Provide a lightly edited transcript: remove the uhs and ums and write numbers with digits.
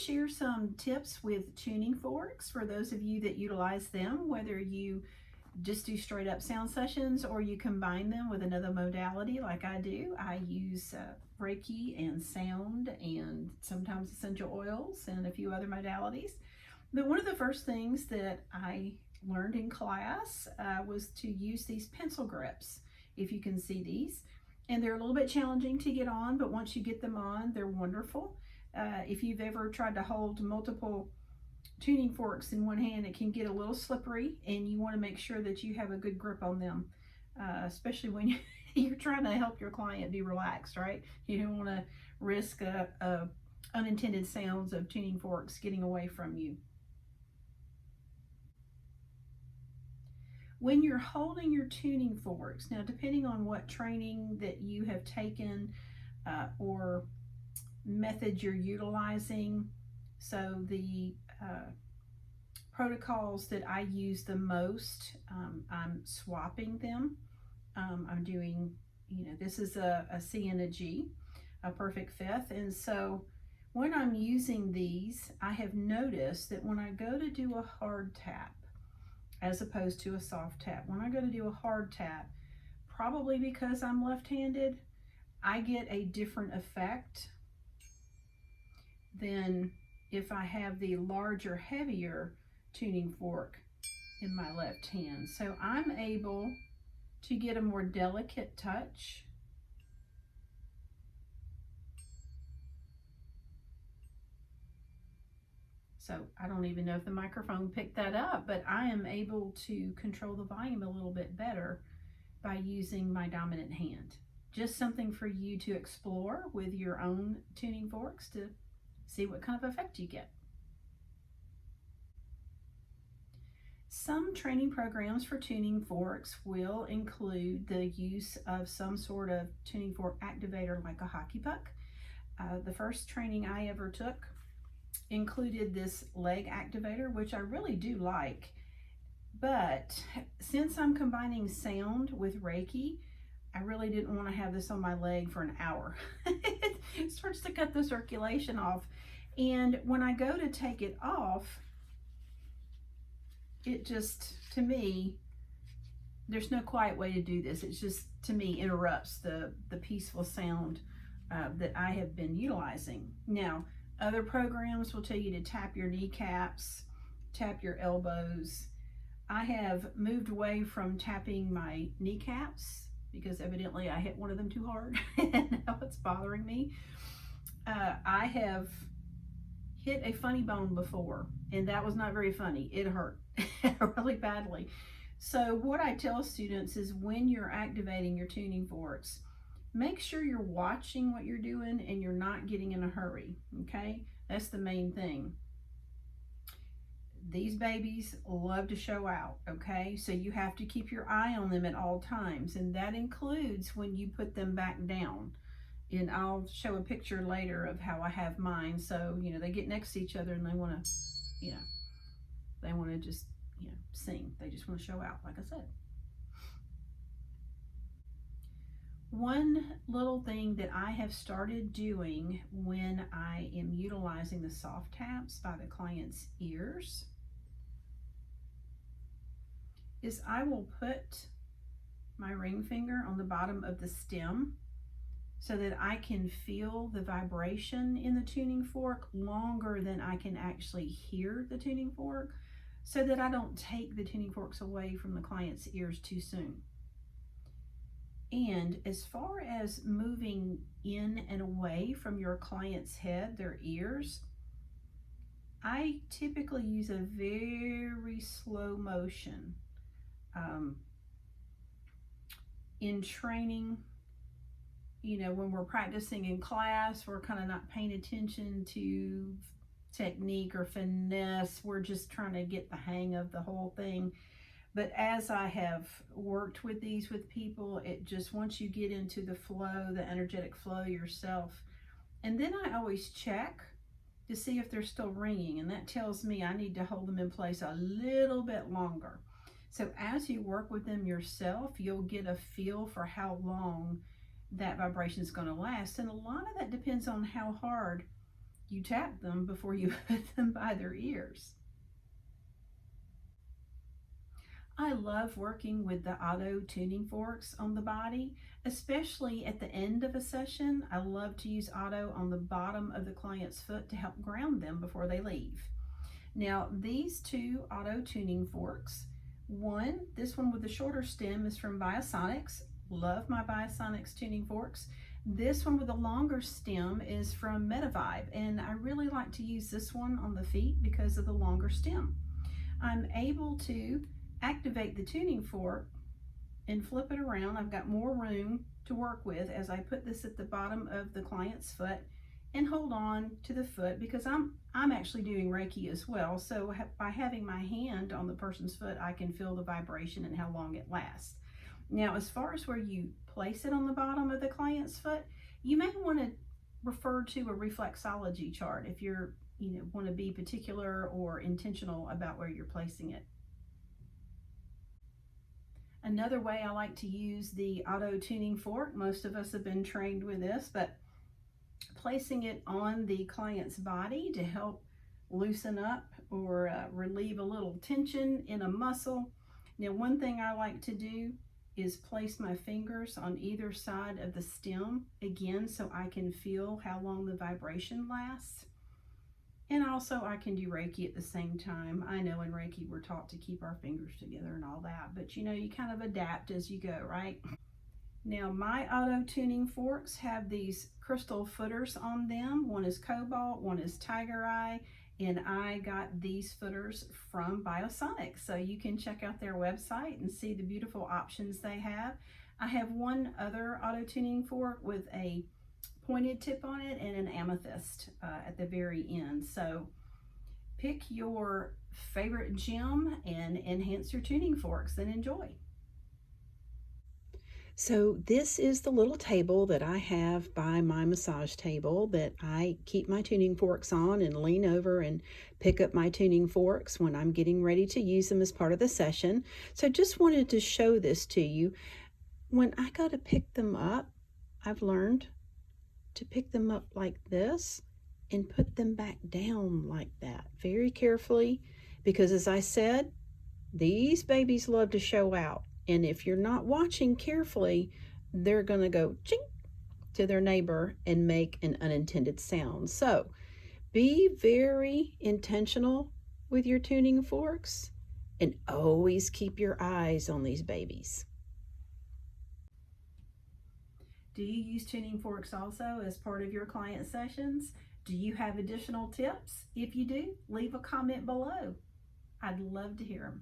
share some tips with tuning forks for those of you that utilize them, whether you just do straight up sound sessions or you combine them with another modality like I do. I use Reiki and sound and sometimes essential oils and a few other modalities. But one of the first things that I learned in class was to use these pencil grips, if you can see these. And they're a little bit challenging to get on, but once you get them on, they're wonderful. If you've ever tried to hold multiple tuning forks in one hand, it can get a little slippery, and you want to make sure that you have a good grip on them, especially when you're trying to help your client be relaxed, right? You don't want to risk unintended sounds of tuning forks getting away from you. When you're holding your tuning forks, now depending on what training that you have taken or method you're utilizing, so the protocols that I use the most, I'm swapping them. I'm doing, this is a C and a G, a perfect fifth. And so when I'm using these, I have noticed that when I go to do a hard tap, as opposed to a soft tap, when I go to do a hard tap, probably because I'm left-handed, I get a different effect than if I have the larger, heavier tuning fork in my left hand. So I'm able to get a more delicate touch. So I don't even know if the microphone picked that up, but I am able to control the volume a little bit better by using my dominant hand. Just something for you to explore with your own tuning forks to see what kind of effect you get. Some training programs for tuning forks will include the use of some sort of tuning fork activator like a hockey puck. The first training I ever took included this leg activator, which I really do like. But since I'm combining sound with Reiki, I really didn't want to have this on my leg for an hour. It starts to cut the circulation off. And when I go to take it off, it just, to me, there's no quiet way to do this. It's just, to me, interrupts the peaceful sound that I have been utilizing. Now, other programs will tell you to tap your kneecaps, tap your elbows. I have moved away from tapping my kneecaps because evidently I hit one of them too hard and now it's bothering me. I have hit a funny bone before, and that was not very funny. It hurt really badly. So what I tell students is when you're activating your tuning forks, make sure you're watching what you're doing and you're not getting in a hurry, okay? That's the main thing. These babies love to show out, okay? So you have to keep your eye on them at all times, and that includes when you put them back down. And I'll show a picture later of how I have mine. So, they get next to each other and they want to, they want to just, sing. They just want to show out, like I said. One little thing that I have started doing when I am utilizing the soft taps by the client's ears is I will put my ring finger on the bottom of the stem so that I can feel the vibration in the tuning fork longer than I can actually hear the tuning fork, so that I don't take the tuning forks away from the client's ears too soon. And as far as moving in and away from your client's head, their ears, I typically use a very slow motion. In training, when we're practicing in class, we're kind of not paying attention to technique or finesse. We're just trying to get the hang of the whole thing. But as I have worked with these with people, it just, once you get into the flow, the energetic flow yourself, and then I always check to see if they're still ringing, and that tells me I need to hold them in place a little bit longer. So as you work with them yourself, you'll get a feel for how long that vibration is going to last. And a lot of that depends on how hard you tap them before you put them by their ears. I love working with the auto tuning forks on the body, especially at the end of a session. I love to use auto on the bottom of the client's foot to help ground them before they leave. Now, these two auto tuning forks, this one with the shorter stem is from Biosonics. Love my Biosonics tuning forks. This one with a longer stem is from Metavibe, and I really like to use this one on the feet because of the longer stem. I'm able to activate the tuning fork and flip it around. I've got more room to work with as I put this at the bottom of the client's foot and hold on to the foot, because I'm actually doing Reiki as well. So by having my hand on the person's foot, I can feel the vibration and how long it lasts. Now, as far as where you place it on the bottom of the client's foot, you may want to refer to a reflexology chart if you're want to be particular or intentional about where you're placing it. Another way I like to use the auto tuning fork, most of us have been trained with this, but placing it on the client's body to help loosen up or relieve a little tension in a muscle. Now, one thing I like to do is place my fingers on either side of the stem, again, so I can feel how long the vibration lasts. And also I can do Reiki at the same time. I know in Reiki we're taught to keep our fingers together and all that, but you kind of adapt as you go, right? Now, my auto tuning forks have these crystal footers on them. One is cobalt, one is tiger eye, and I got these footers from Biosonics. So you can check out their website and see the beautiful options they have. I have one other auto tuning fork with a pointed tip on it and an amethyst at the very end. So pick your favorite gem and enhance your tuning forks and enjoy. So this is the little table that I have by my massage table that I keep my tuning forks on and lean over and pick up my tuning forks when I'm getting ready to use them as part of the session. So just wanted to show this to you. When I go to pick them up, I've learned to pick them up like this and put them back down like that very carefully, because as I said, these babies love to show out, and if you're not watching carefully, they're going to go chink to their neighbor and make an unintended sound. So be very intentional with your tuning forks and always keep your eyes on these babies. Do you use tuning forks also as part of your client sessions? Do you have additional tips? If you do, leave a comment below. I'd love to hear them.